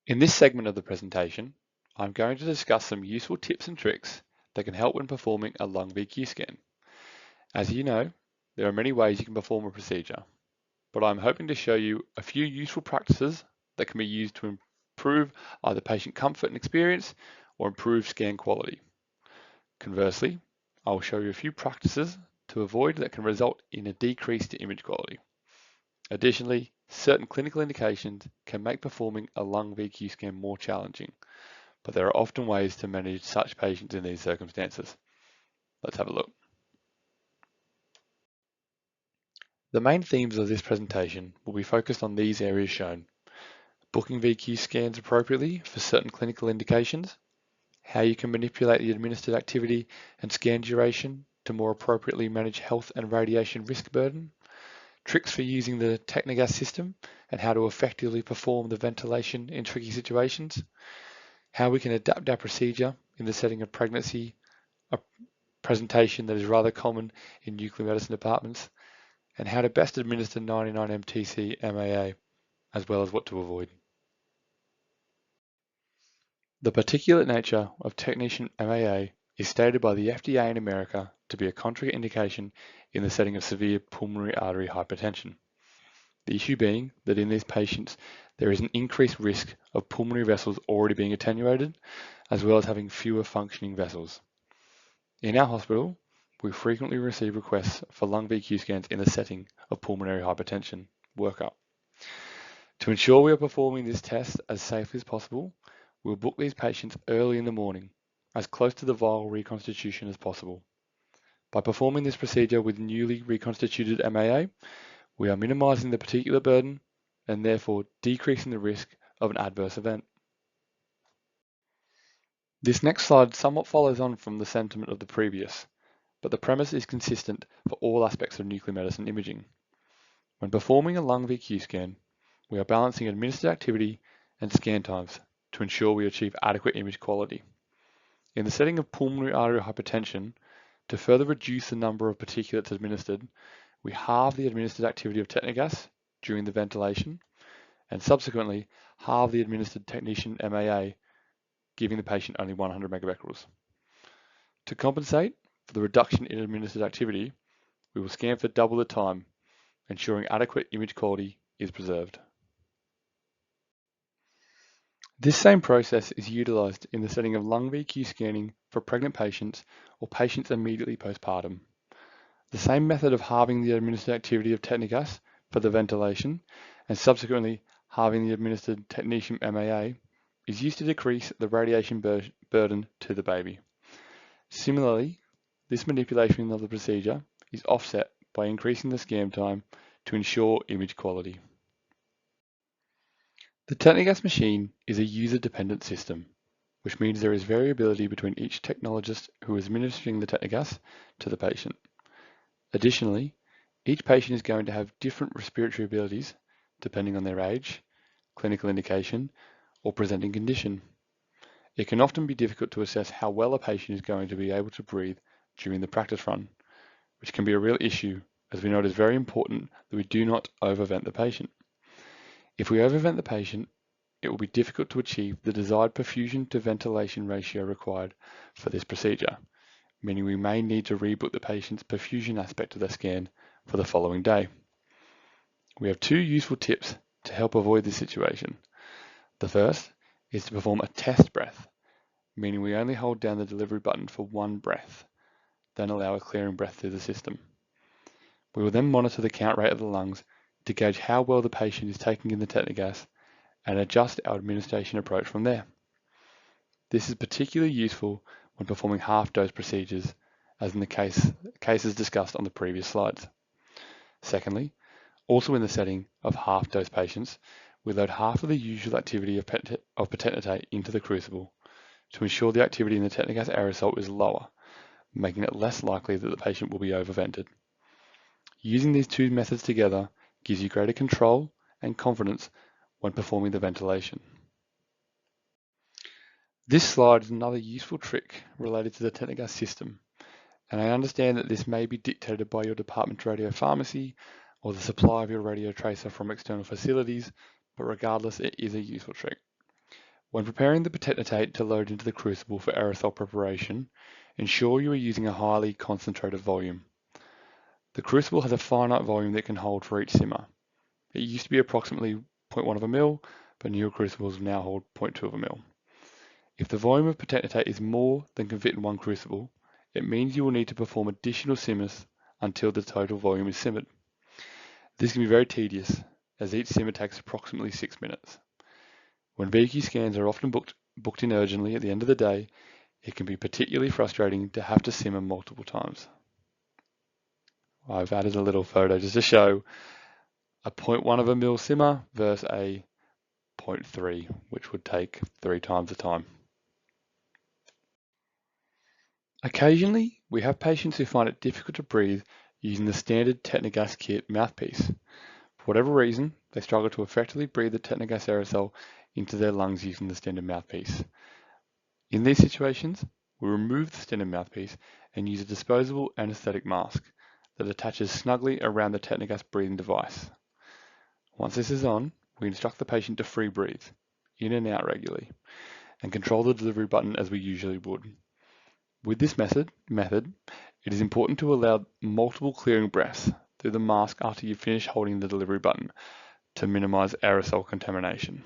In this segment of the presentation, I'm going to discuss some useful tips and tricks that can help when performing a lung VQ scan. As you know, there are many ways you can perform a procedure, but I'm hoping to show you a few useful practices that can be used to improve either patient comfort and experience or improve scan quality. Conversely, I will show you a few practices to avoid that can result in a decrease to image quality. Additionally, certain clinical indications can make performing a lung VQ scan more challenging, but there are often ways to manage such patients in these circumstances. Let's have a look. The main themes of this presentation will be focused on these areas shown: booking VQ scans appropriately for certain clinical indications, how you can manipulate the administered activity and scan duration to more appropriately manage health and radiation risk burden, tricks for using the Technogas system and how to effectively perform the ventilation in tricky situations, how we can adapt our procedure in the setting of pregnancy, a presentation that is rather common in nuclear medicine departments, and how to best administer 99 MTC MAA, as well as what to avoid. The particulate nature of technetium MAA is stated by the FDA in America to be a contraindication in the setting of severe pulmonary artery hypertension. The issue being that in these patients, there is an increased risk of pulmonary vessels already being attenuated, as well as having fewer functioning vessels. In our hospital, we frequently receive requests for lung VQ scans in the setting of pulmonary hypertension workup. To ensure we are performing this test as safely as possible, we'll book these patients early in the morning, as close to the viral reconstitution as possible. By performing this procedure with newly reconstituted MAA, we are minimizing the particulate burden and therefore decreasing the risk of an adverse event. This next slide somewhat follows on from the sentiment of the previous, but the premise is consistent for all aspects of nuclear medicine imaging. When performing a lung VQ scan, we are balancing administered activity and scan times to ensure we achieve adequate image quality. In the setting of pulmonary arterial hypertension, to further reduce the number of particulates administered, we halve the administered activity of Technogas during the ventilation, and subsequently halve the administered technetium MAA, giving the patient only 100 megabecquerels. To compensate for the reduction in administered activity, we will scan for double the time, ensuring adequate image quality is preserved. This same process is utilized in the setting of lung VQ scanning for pregnant patients or patients immediately postpartum. The same method of halving the administered activity of Technogas for the ventilation and subsequently halving the administered technetium MAA is used to decrease the radiation burden to the baby. Similarly, this manipulation of the procedure is offset by increasing the scan time to ensure image quality. The Technogas machine is a user-dependent system, which means there is variability between each technologist who is administering the Technogas to the patient. Additionally, each patient is going to have different respiratory abilities depending on their age, clinical indication, or presenting condition. It can often be difficult to assess how well a patient is going to be able to breathe during the practice run, which can be a real issue, as we know it is very important that we do not overvent the patient. If we overvent the patient, it will be difficult to achieve the desired perfusion to ventilation ratio required for this procedure, meaning we may need to rebook the patient's perfusion aspect of the scan for the following day. We have two useful tips to help avoid this situation. The first is to perform a test breath, meaning we only hold down the delivery button for one breath, then allow a clearing breath through the system. We will then monitor the count rate of the lungs to gauge how well the patient is taking in the Technogas and adjust our administration approach from there. This is particularly useful when performing half-dose procedures, as in the cases discussed on the previous slides. Secondly, also in the setting of half-dose patients, we load half of the usual activity of pertentate into the crucible to ensure the activity in the Technogas aerosol is lower, making it less likely that the patient will be overvented. Using these two methods together gives you greater control and confidence when performing the ventilation. This slide is another useful trick related to the Technogas system, and I understand that this may be dictated by your department's radiopharmacy or the supply of your radio tracer from external facilities, but regardless, it is a useful trick. When preparing the patentate to load into the crucible for aerosol preparation, ensure you are using a highly concentrated volume. The crucible has a finite volume that it can hold for each simmer. It used to be approximately 0.1 of a mil, but newer crucibles now hold 0.2 of a mil. If the volume of patentate is more than can fit in one crucible, it means you will need to perform additional simmers until the total volume is simmered. This can be very tedious, as each simmer takes approximately 6 minutes. When VQ scans are often booked in urgently at the end of the day, it can be particularly frustrating to have to simmer multiple times. I've added a little photo just to show a 0.1 of a mil simmer versus a 0.3, which would take 3 times the time. Occasionally, we have patients who find it difficult to breathe using the standard Technogas kit mouthpiece. For whatever reason, they struggle to effectively breathe the Technogas aerosol into their lungs using the standard mouthpiece. In these situations, we remove the standard mouthpiece and use a disposable anesthetic mask that attaches snugly around the Technogas breathing device. Once this is on, we instruct the patient to free breathe, in and out regularly, and control the delivery button as we usually would. With this method, it is important to allow multiple clearing breaths through the mask after you finish holding the delivery button to minimize aerosol contamination.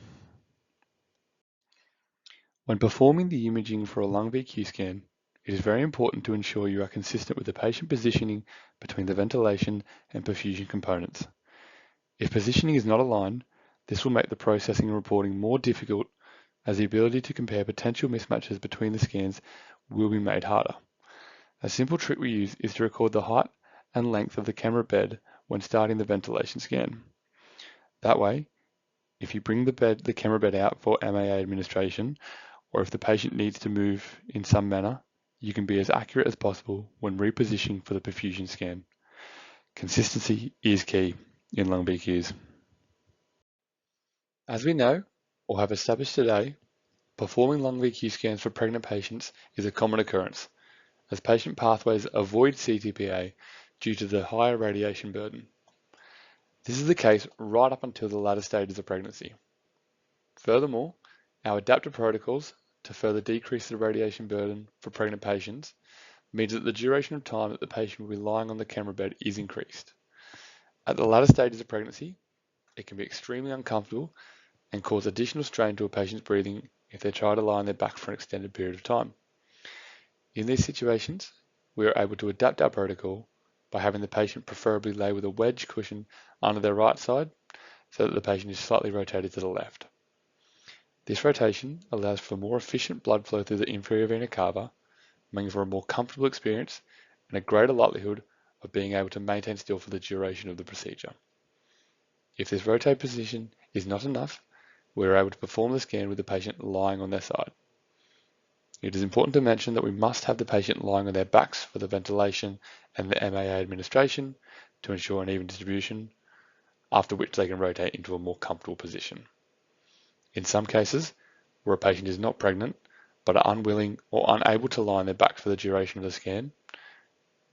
When performing the imaging for a lung VQ scan, it is very important to ensure you are consistent with the patient positioning between the ventilation and perfusion components. If positioning is not aligned, this will make the processing and reporting more difficult, as the ability to compare potential mismatches between the scans will be made harder. A simple trick we use is to record the height and length of the camera bed when starting the ventilation scan. That way, if you bring the camera bed out for MAA administration, or if the patient needs to move in some manner, you can be as accurate as possible when repositioning for the perfusion scan. Consistency is key in lung VQs. As we know, or have established today, performing lung VQ scans for pregnant patients is a common occurrence, as patient pathways avoid CTPA due to the higher radiation burden. This is the case right up until the latter stages of pregnancy. Furthermore, our adaptive protocols to further decrease the radiation burden for pregnant patients means that the duration of time that the patient will be lying on the camera bed is increased. At the latter stages of pregnancy, it can be extremely uncomfortable and cause additional strain to a patient's breathing if they try to lie on their back for an extended period of time. In these situations, we are able to adapt our protocol by having the patient preferably lay with a wedge cushion under their right side so that the patient is slightly rotated to the left. This rotation allows for more efficient blood flow through the inferior vena cava, making for a more comfortable experience and a greater likelihood of being able to maintain still for the duration of the procedure. If this rotate position is not enough, we are able to perform the scan with the patient lying on their side. It is important to mention that we must have the patient lying on their backs for the ventilation and the MAA administration to ensure an even distribution, after which they can rotate into a more comfortable position. In some cases, where a patient is not pregnant, but are unwilling or unable to lie on their back for the duration of the scan,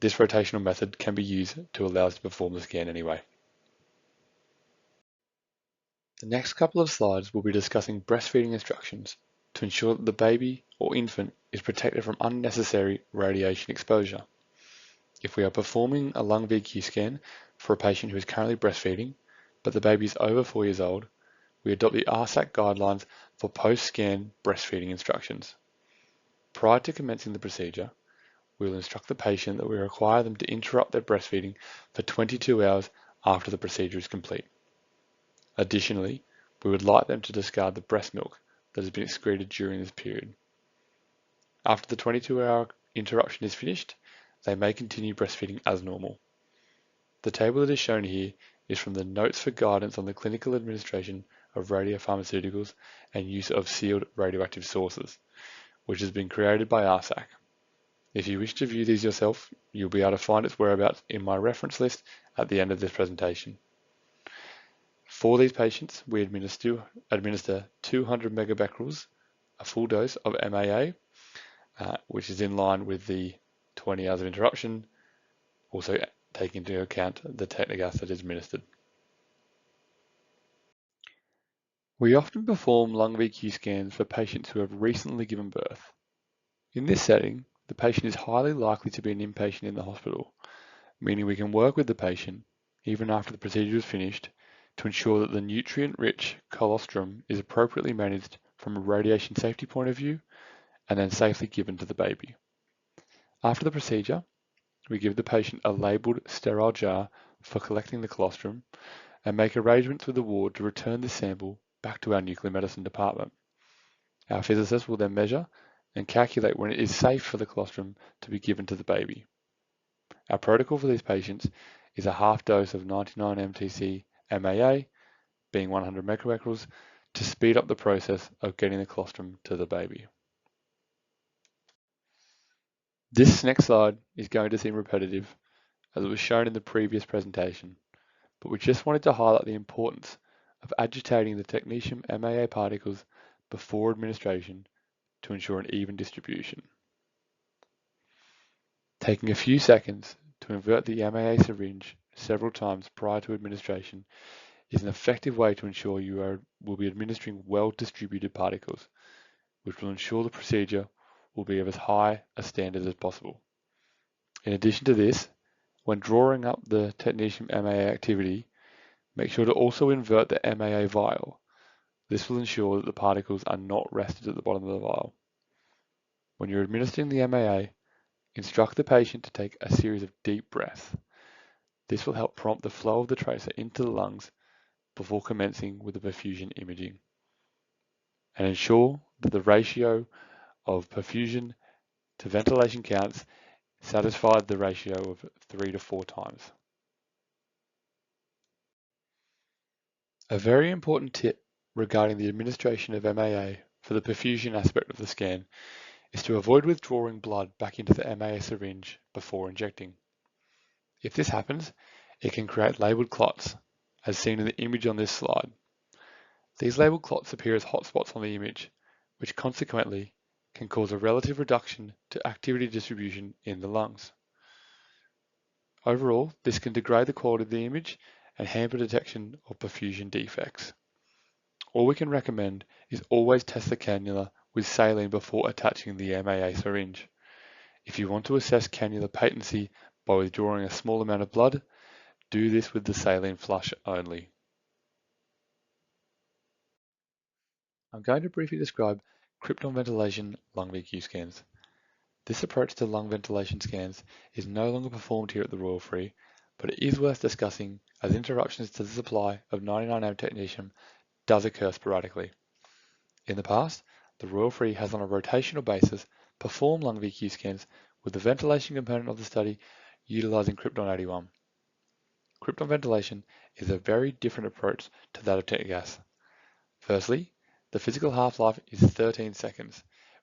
this rotational method can be used to allow us to perform the scan anyway. The next couple of slides will be discussing breastfeeding instructions to ensure that the baby or infant is protected from unnecessary radiation exposure. If we are performing a lung VQ scan for a patient who is currently breastfeeding, but the baby is over 4 years old, we adopt the RSAC guidelines for post-scan breastfeeding instructions. Prior to commencing the procedure, we will instruct the patient that we require them to interrupt their breastfeeding for 22 hours after the procedure is complete. Additionally, we would like them to discard the breast milk that has been excreted during this period. After the 22-hour interruption is finished, they may continue breastfeeding as normal. The table that is shown here is from the Notes for Guidance on the Clinical Administration of Radiopharmaceuticals and Use of Sealed Radioactive Sources, which has been created by RSAC. If you wish to view these yourself, you'll be able to find its whereabouts in my reference list at the end of this presentation. For these patients, we administer 200 megabecquerels, a full dose of MAA, which is in line with the 20 hours of interruption, also taking into account the Technogas that is administered. We often perform lung VQ scans for patients who have recently given birth. In this setting, the patient is highly likely to be an inpatient in the hospital, meaning we can work with the patient, even after the procedure is finished, to ensure that the nutrient-rich colostrum is appropriately managed from a radiation safety point of view and then safely given to the baby. After the procedure, we give the patient a labelled sterile jar for collecting the colostrum and make arrangements with the ward to return this sample back to our nuclear medicine department. Our physicist will then measure and calculate when it is safe for the colostrum to be given to the baby. Our protocol for these patients is a half dose of 99 mTC MAA, being 100 microbecquerels, to speed up the process of getting the colostrum to the baby. This next slide is going to seem repetitive, as it was shown in the previous presentation, but we just wanted to highlight the importance of agitating the technetium MAA particles before administration to ensure an even distribution. Taking a few seconds to invert the MAA syringe several times prior to administration is an effective way to ensure you will be administering well-distributed particles, which will ensure the procedure will be of as high a standard as possible. In addition to this, when drawing up the technetium MAA activity, make sure to also invert the MAA vial. This will ensure that the particles are not rested at the bottom of the vial. When you're administering the MAA, instruct the patient to take a series of deep breaths. This will help prompt the flow of the tracer into the lungs before commencing with the perfusion imaging, and ensure that the ratio of perfusion to ventilation counts satisfied the ratio of 3 to 4 times. A very important tip regarding the administration of MAA for the perfusion aspect of the scan is to avoid withdrawing blood back into the MAA syringe before injecting. If this happens, it can create labelled clots, as seen in the image on this slide. These labelled clots appear as hotspots on the image, which consequently can cause a relative reduction to activity distribution in the lungs. Overall, this can degrade the quality of the image and hamper detection of perfusion defects. All we can recommend is always test the cannula with saline before attaching the MAA syringe. If you want to assess cannula patency by withdrawing a small amount of blood, do this with the saline flush only. I'm going to briefly describe krypton ventilation lung VQ scans. This approach to lung ventilation scans is no longer performed here at the Royal Free, but it is worth discussing as interruptions to the supply of 99M technetium does occur sporadically. In the past, the Royal Free has on a rotational basis performed lung VQ scans with the ventilation component of the study utilising Krypton 81. Krypton ventilation is a very different approach to that of technogas. Firstly, the physical half-life is 13 seconds,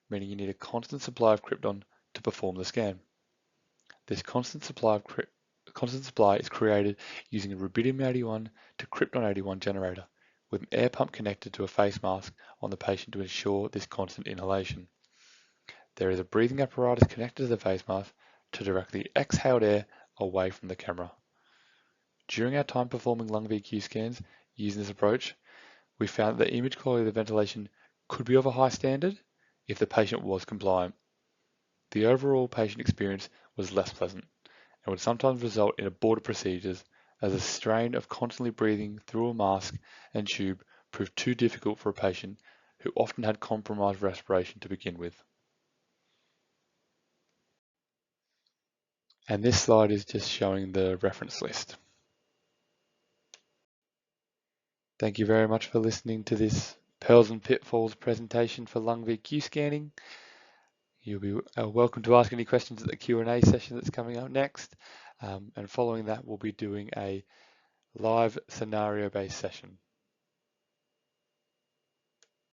meaning you need a constant supply of krypton to perform the scan. This constant supply is created using a rubidium-81 to krypton-81 generator, with an air pump connected to a face mask on the patient to ensure this constant inhalation. There is a breathing apparatus connected to the face mask to direct the exhaled air away from the camera. During our time performing lung VQ scans using this approach, we found that the image quality of the ventilation could be of a high standard if the patient was compliant. The overall patient experience was less pleasant and would sometimes result in aborted procedures as the strain of constantly breathing through a mask and tube proved too difficult for a patient who often had compromised respiration to begin with. And this slide is just showing the reference list. Thank you very much for listening to this Pearls and Pitfalls presentation for lung VQ scanning. You'll be welcome to ask any questions at the Q&A session that's coming up next. And following that, we'll be doing a live scenario-based session.